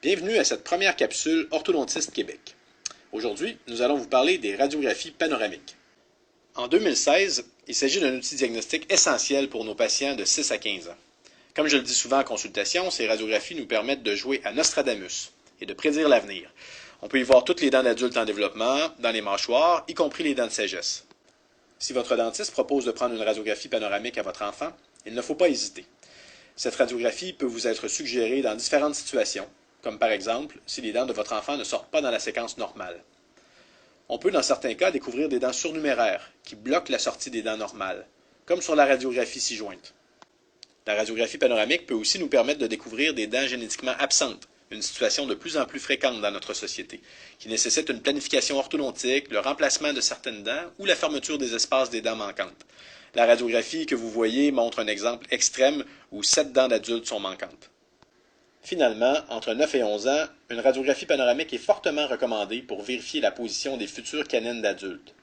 Bienvenue à cette première capsule Orthodontiste Québec. Aujourd'hui, nous allons vous parler des radiographies panoramiques. En 2016, il s'agit d'un outil diagnostique essentiel pour nos patients de 6 à 15 ans. Comme je le dis souvent en consultation, ces radiographies nous permettent de jouer à Nostradamus et de prédire l'avenir. On peut y voir toutes les dents d'adultes en développement, dans les mâchoires, y compris les dents de sagesse. Si votre dentiste propose de prendre une radiographie panoramique à votre enfant, il ne faut pas hésiter. Cette radiographie peut vous être suggérée dans différentes situations, comme par exemple si les dents de votre enfant ne sortent pas dans la séquence normale. On peut dans certains cas découvrir des dents surnuméraires qui bloquent la sortie des dents normales, comme sur la radiographie ci-jointe. La radiographie panoramique peut aussi nous permettre de découvrir des dents génétiquement absentes, une situation de plus en plus fréquente dans notre société, qui nécessite une planification orthodontique, le remplacement de certaines dents ou la fermeture des espaces des dents manquantes. La radiographie que vous voyez montre un exemple extrême où 7 dents d'adultes sont manquantes. Finalement, entre 9 et 11 ans, une radiographie panoramique est fortement recommandée pour vérifier la position des futures canines d'adultes.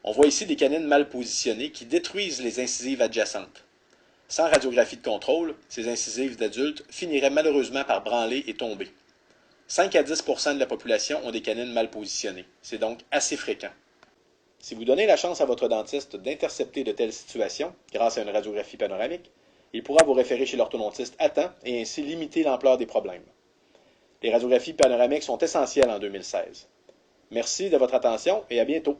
On voit ici des canines mal positionnées qui détruisent les incisives adjacentes. Sans radiographie de contrôle, ces incisives d'adultes finiraient malheureusement par branler et tomber. 5 à 10 % de la population ont des canines mal positionnées. C'est donc assez fréquent. Si vous donnez la chance à votre dentiste d'intercepter de telles situations grâce à une radiographie panoramique, il pourra vous référer chez l'orthodontiste à temps et ainsi limiter l'ampleur des problèmes. Les radiographies panoramiques sont essentielles en 2016. Merci de votre attention et à bientôt.